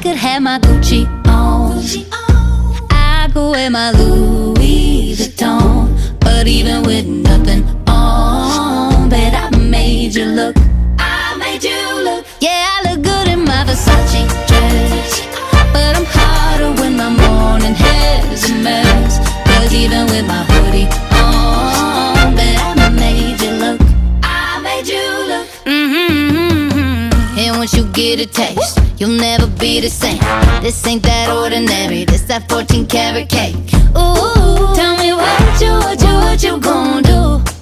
could have my Gucci on, I could wear my Louis Vuitton. But even with nothing on, bet I made you look. I made you look. Yeah, I look good in my Versace dress, but I'm hotter when my morning hair's a mess. Cause even with my hoodie on, bet I made you look. I made you look. And once you get a taste, you'll never be the same. This ain't that ordinary, this that 14 karat cake. Ooh, tell me what you gon' do